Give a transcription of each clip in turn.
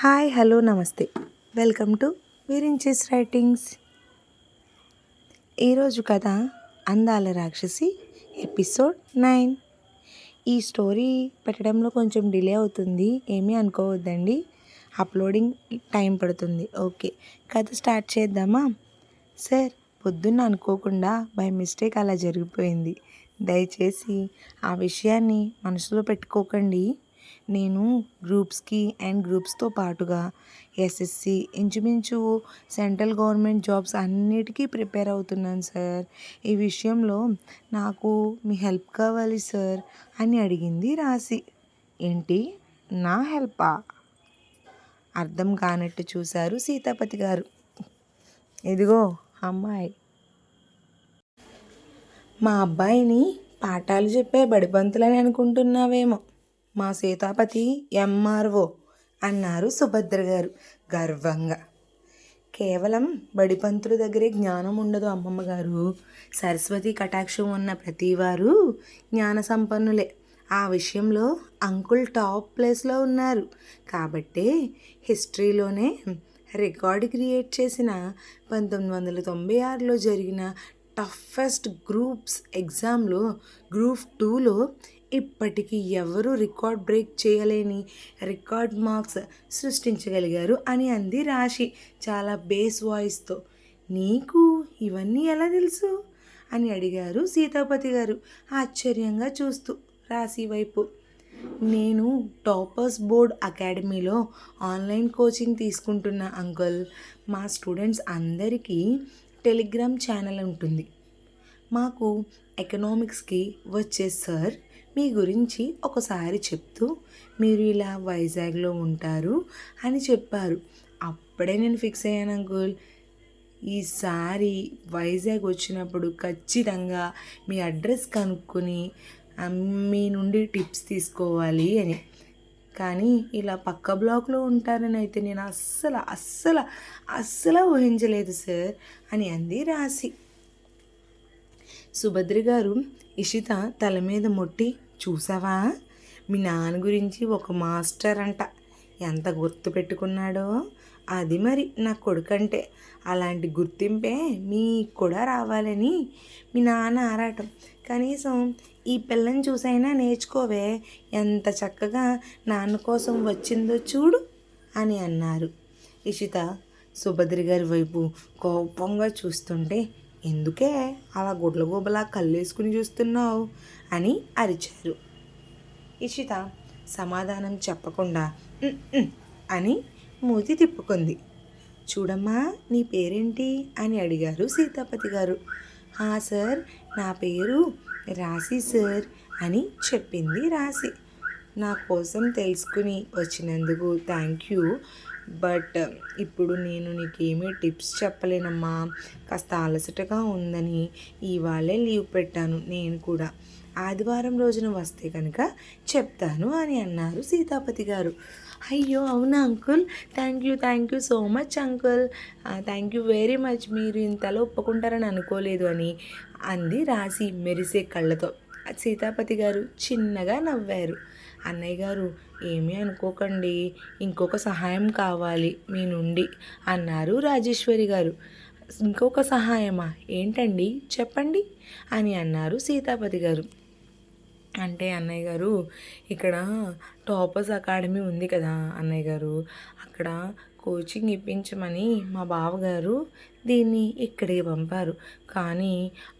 Hi hello నమస్తే. Welcome to Virinchi's writings. ఈరోజు కథ అందాల రాక్షసి ఎపిసోడ్ 9. ఈ స్టోరీ పెట్టడంలో కొంచెం డిలే అవుతుంది, ఏమీ అనుకోవద్దండి. అప్లోడింగ్ టైం పడుతుంది. ఓకే, కథ స్టార్ట్ చేద్దామా? సార్, పొద్దున్న అనుకోకుండా బై మిస్టేక్ అలా జరిగిపోయింది. దయచేసి ఆ విషయాన్ని మనసులో పెట్టుకోకండి. నేను గ్రూప్స్తో పాటుగా ఎస్ఎస్సి, ఇంచుమించు సెంట్రల్ గవర్నమెంట్ జాబ్స్ అన్నిటికీ ప్రిపేర్ అవుతున్నాను సార్. ఈ విషయంలో నాకు మీ హెల్ప్ కావాలి సార్ అని అడిగింది రాశి. ఏంటి, నా హెల్పా? అర్థం కానట్టు చూశారు సీతాపతి గారు. ఇదిగో అమ్మాయి, మా అబ్బాయిని పాఠాలు చెప్పే బడిపంతులని అనుకుంటున్నావేమో. మా సీతాపతి ఎంఆర్ఓ అన్నారు సుభద్ర గారు గర్వంగా. కేవలం బడిపంతుల దగ్గరే జ్ఞానం ఉండదు అమ్మమ్మ గారు. సరస్వతి కటాక్షం ఉన్న ప్రతివారు జ్ఞాన సంపన్నులే. ఆ విషయంలో అంకుల్ టాప్ ప్లేస్లో ఉన్నారు. కాబట్టే హిస్టరీలోనే రికార్డు క్రియేట్ చేసిన 1996లో జరిగిన టఫెస్ట్ గ్రూప్స్ ఎగ్జామ్లో గ్రూప్ 2లో ఇప్పటికీ ఎవరు రికార్డ్ బ్రేక్ చేయలేని రికార్డ్ మార్క్స్ సృష్టించగలిగారు అని అంది రాశి చాలా బేస్ వాయిస్తో. నీకు ఇవన్నీ ఎలా తెలుసు అని అడిగారు సీతాపతి గారు ఆశ్చర్యంగా చూస్తూ రాశి వైపు. నేను టాపర్స్ బోర్డ్ అకాడమీలో ఆన్లైన్ కోచింగ్ తీసుకుంటున్న అంకుల్. మా స్టూడెంట్స్ అందరికీ టెలిగ్రామ్ ఛానల్ ఉంటుంది. మాకు ఎకనామిక్స్కి వచ్చే సార్ మీ గురించి ఒకసారి చెప్తూ మీరు ఇలా వైజాగ్లో ఉంటారు అని చెప్పారు. అప్పుడే నేను ఫిక్స్ అయ్యాను అంకుల్. ఈసారి వైజాగ్ వచ్చినప్పుడు ఖచ్చితంగా మీ అడ్రస్ కనుక్కొని మీ నుండి టిప్స్ తీసుకోవాలి అని. కానీ ఇలా పక్క బ్లాక్లో ఉంటారని అయితే నేను అస్సలు ఊహించలేదు సార్ అని అంది రాశి. సుభద్ర గారు ఇషిత తల మీద మొట్టి, చూసావా, మీ నాన్న గురించి ఒక మాస్టర్ అంట, ఎంత గుర్తు పెట్టుకున్నాడో. అది మరి నా కొడుకంటే. అలాంటి గుర్తింపే మీకు కూడా రావాలని మీ నాన్న ఆరాటం. కనీసం ఈ పిల్లని చూసైనా నేర్చుకోవే, ఎంత చక్కగా నాన్న కోసం వచ్చిందో చూడు అని అన్నారు. ఇషిత సుభద్ర గారి వైపు కోపంగా చూస్తుంటే, ఎందుకే అలా గుడ్లగూబలా కళ్ళేసుకుని చూస్తున్నావు అని అరిచారు. ఇషిత సమాధానం చెప్పకుండా అని మూతి తిప్పుకుంది. చూడమ్మా, నీ పేరేంటి అని అడిగారు సీతాపతి గారు. సార్, నా పేరు రాశి సార్ అని చెప్పింది రాశి. నా కోసం తెలుసుకుని వచ్చినందుకు థ్యాంక్ యూ. బట్ ఇప్పుడు నేను నీకేమీ టిప్స్ చెప్పలేనమ్మా. కాస్త అలసటగా ఉందని ఇవాళే లీవ్ పెట్టాను. నేను కూడా ఆదివారం రోజున వస్తే కనుక చెప్తాను అని అన్నారు సీతాపతి గారు. అయ్యో అవునా uncle, thank you so much uncle. Thank you very much. మీరు ఇంతలో ఒప్పుకుంటారని అనుకోలేదు అని అంది రాశి మెరిసే కళ్ళతో. సీతాపతి గారు చిన్నగా నవ్వారు. అన్నయ్య గారు, ఏమీ అనుకోకండి, ఇంకొక సహాయం కావాలి మీ నుండి అన్నారు రాజేశ్వరి గారు. ఇంకొక సహాయమా? ఏంటండి, చెప్పండి అని అన్నారు సీతాపతి గారు. అంటే అన్నయ్య గారు, ఇక్కడ టాపర్స్ అకాడమీ ఉంది కదా అన్నయ్య గారు, అక్కడ కోచింగ్ ఇప్పించమని మా బావగారు దీన్ని ఇక్కడికి పంపారు. కానీ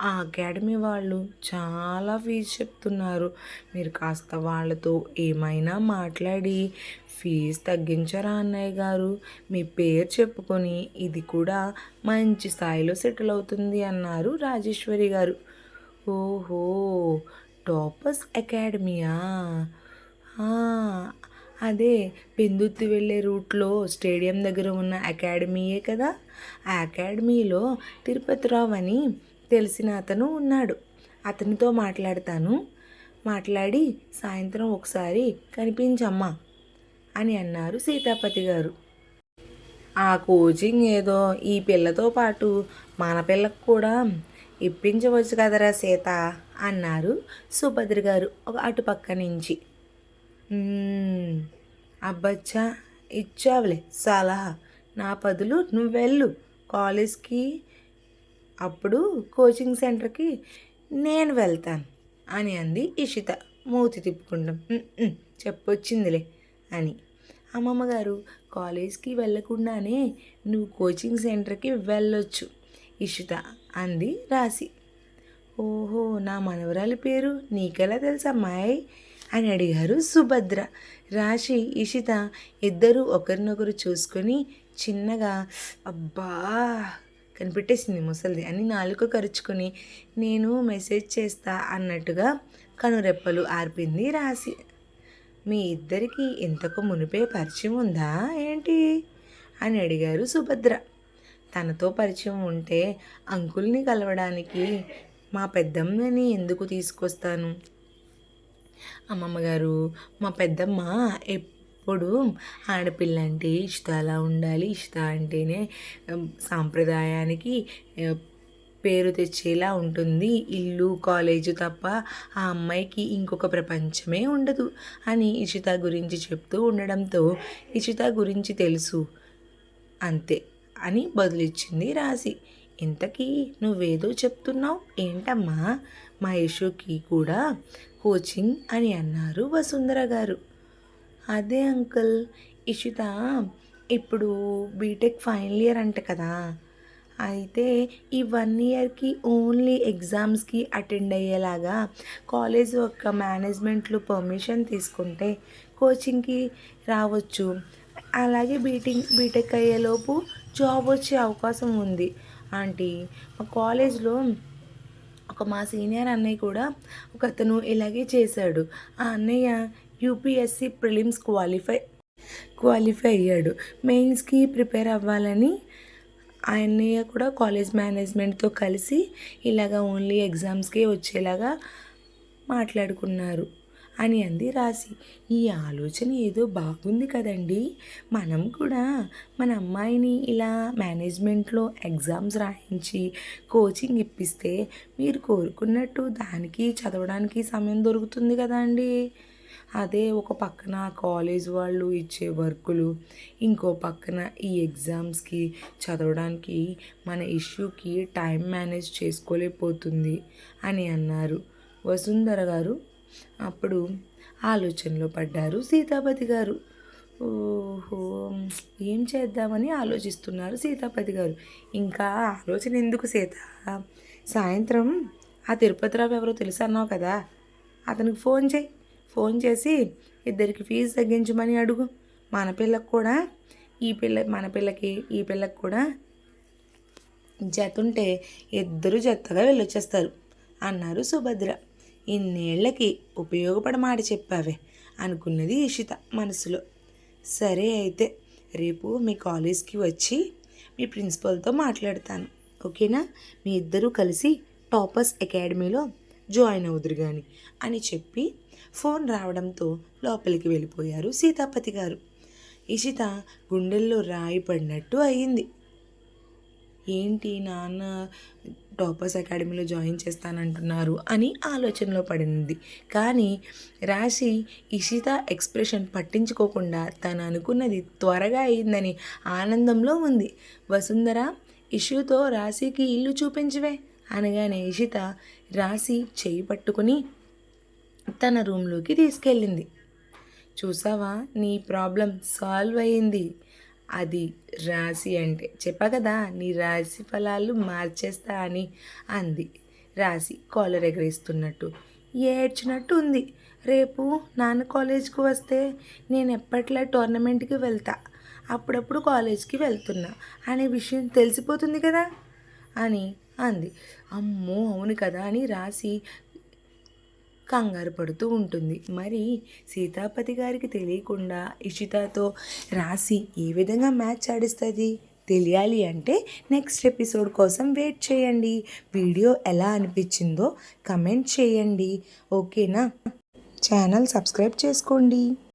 ఆ అకాడమీ వాళ్ళు చాలా ఫీజు చెప్తున్నారు. మీరు కాస్త వాళ్ళతో ఏమైనా మాట్లాడి ఫీజు తగ్గించరా అన్నయ్య గారు? మీ పేరు చెప్పుకొని ఇది కూడా మంచి స్థాయిలో సెటిల్ అవుతుంది అన్నారు రాజేశ్వరి గారు. ఓహో, టాపర్స్ అకాడమీయా? అదే పెందుర్తి వెళ్ళే రూట్లో స్టేడియం దగ్గర ఉన్న అకాడమీయే కదా. ఆ అకాడమీలో తిరుపతిరావు అని తెలిసిన అతను ఉన్నాడు. అతనితో మాట్లాడి సాయంత్రం ఒకసారి కనిపించమ్మా అని అన్నారు సీతాపతి గారు. ఆ కోచింగ్ ఏదో ఈ పిల్లతో పాటు మన పిల్లకు కూడా ఇప్పించవచ్చు కదరా సీత అన్నారు సుభద్ర గారు ఒక అటుపక్క నుంచి. అబ్బచ్చా, ఇచ్చావులే సలహా, నా బదులు నువ్వు వెళ్ళు కాలేజ్కి, అప్పుడు కోచింగ్ సెంటర్కి నేను వెళ్తాను అని అంది ఇషిత మూతి తిప్పుకుంటాం. చెప్పొచ్చిందిలే అని. అమ్మమ్మ గారు, కాలేజ్కి వెళ్ళకుండానే నువ్వు కోచింగ్ సెంటర్కి వెళ్ళొచ్చు ఇషిత అంది రాశి. ఓహో, నా మనవరాలి పేరు నీకెలా తెలుసమ్మాయి అని అడిగారు సుభద్ర. రాశి, ఇషిత ఇద్దరు ఒకరినొకరు చూసుకొని చిన్నగా అబ్బా కనిపెట్టేసింది ముసలిది అని నాలుక కరుచుకొని నేను మెసేజ్ చేస్తా అన్నట్టుగా కనురెప్పలు ఆర్పింది రాశి. మీ ఇద్దరికి ఇంతకు మునిపే పరిచయం ఉందా ఏంటి అని అడిగారు సుభద్ర. తనతో పరిచయం ఉంటే అంకుల్ని కలవడానికి మా పెద్దమ్మని ఎందుకు తీసుకొస్తాను అమ్మమ్మగారు? మా పెద్దమ్మ ఎప్పుడు ఆడపిల్ల అంటే ఇష్ట అలా ఉండాలి, ఇష్ట అంటేనే సాంప్రదాయానికి పేరు తెచ్చేలా ఉంటుంది, ఇల్లు కాలేజు తప్ప ఆ అమ్మాయికి ఇంకొక ప్రపంచమే ఉండదు అని ఇషిత గురించి చెప్తూ ఉండడంతో ఇషిత గురించి తెలుసు అంతే అని బదులిచ్చింది రాశి. ఇంతకీ నువ్వేదో చెప్తున్నావు ఏంటమ్మా? మా యశుకి కూడా కోచింగ్ అని అన్నారు వసుంధర గారు. అదే అంకుల్, ఇషిత ఇప్పుడు బీటెక్ ఫైనల్ ఇయర్ అంట కదా, అయితే ఈ 1 ఇయర్కి ఓన్లీ ఎగ్జామ్స్కి అటెండ్ అయ్యేలాగా కాలేజ్ యొక్క మేనేజ్మెంట్లో పర్మిషన్ తీసుకుంటే కోచింగ్కి రావచ్చు, అలాగే బీటెక్ అయ్యేలోపు జాబ్ వచ్చే అవకాశం ఉంది ఆంటీ. మా కాలేజ్లో మా సీనియర్ అన్నయ్య కూడా ఒక అతను ఇలాగే చేశాడు. ఆ అన్నయ్య యూపీఎస్సి ప్రిలిమ్స్ క్వాలిఫై అయ్యాడు. మెయిన్స్కి ప్రిపేర్ అవ్వాలని ఆ అన్నయ్య కూడా కాలేజ్ మేనేజ్మెంట్తో కలిసి ఇలాగా ఓన్లీ ఎగ్జామ్స్కే వచ్చేలాగా మాట్లాడుకున్నారు అని అంది రాశి. ఈ ఆలోచన ఏదో బాగుంది కదండి, మనం కూడా మన అమ్మాయిని ఇలా మేనేజ్మెంట్లో ఎగ్జామ్స్ రాయించి కోచింగ్ ఇప్పిస్తే మీరు కోరుకున్నట్టు దానికి చదవడానికి సమయం దొరుకుతుంది కదా అండి. అదే ఒక పక్కన కాలేజ్ వాళ్ళు ఇచ్చే వర్కులు, ఇంకో పక్కన ఈ ఎగ్జామ్స్కి చదవడానికి మన ఇష్యూకి టైం మేనేజ్ చేసుకోలేకపోతుంది అని అన్నారు వసుంధర గారు. అప్పుడు ఆలోచనలో పడ్డారు సీతాపతి గారు. ఓహో, ఏం చేద్దామని ఆలోచిస్తున్నారు సీతాపతి గారు. ఇంకా ఆలోచన ఎందుకు సీత, సాయంత్రం ఆ తిరుపతిరావు ఎవరో తెలుసు అన్నావు కదా, అతనికి ఫోన్ చేసి ఇద్దరికి ఫీజు తగ్గించమని అడుగు. మన పిల్లకి కూడా మన పిల్లకి ఈ పిల్లకి కూడా జత ఉంటే ఇద్దరు జతగా వెళ్ళొచ్చేస్తారు అన్నారు సుభద్ర. ఇన్నేళ్లకి ఉపయోగపడమాట చెప్పావే అనుకున్నది ఇషిత మనసులో. సరే అయితే రేపు మీ కాలేజ్కి వచ్చి మీ ప్రిన్సిపల్తో మాట్లాడతాను, ఓకేనా? మీ ఇద్దరూ కలిసి టాపర్స్ అకాడమీలో జాయిన్ అవుదురు కానీ అని చెప్పి ఫోన్ రావడంతో లోపలికి వెళ్ళిపోయారు సీతాపతి గారు. ఇషిత గుండెల్లో రాయి పడినట్టు అయింది. ఏంటి నాన్న టాపర్స్ అకాడమీలో జాయిన్ చేస్తానంటున్నారు అని ఆలోచనలో పడింది. కానీ రాశి ఇషిత ఎక్స్ప్రెషన్ పట్టించుకోకుండా తను అనుకున్నది త్వరగా అయిందని ఆనందంలో ఉంది. వసుంధర, ఇషుతో రాశికి ఇల్లు చూపించవే అనగానే ఇషిత రాశి చేయి పట్టుకుని తన రూమ్లోకి తీసుకెళ్ళింది. చూసావా, నీ ప్రాబ్లం సాల్వ్ అయ్యింది. అది రాశి అంటే చెప్పా కదా, నీ రాశి ఫలాలు మార్చేస్తా అని అంది రాశి కాలర్ ఎగరేస్తున్నట్టు. ఏడ్చినట్టు ఉంది. రేపు నాన్న కాలేజ్కి వస్తే నేను ఎప్పట్లా టోర్నమెంట్కి వెళ్తా, అప్పుడప్పుడు కాలేజ్కి వెళ్తున్నా అనే విషయం తెలిసిపోతుంది కదా అని అంది. అమ్మో అవును కదా అని రాశి కంగారు పడుతూ ఉంటుంది. మరి సీతాపతి గారికి తెలియకుండా ఇషితతో రాశి ఏ విధంగా మ్యాచ్ ఆడిస్తుంది తెలియాలి అంటే నెక్స్ట్ ఎపిసోడ్ కోసం వెయిట్ చేయండి. వీడియో ఎలా అనిపించిందో కమెంట్ చేయండి, ఓకేనా? ఛానల్ సబ్స్క్రైబ్ చేసుకోండి.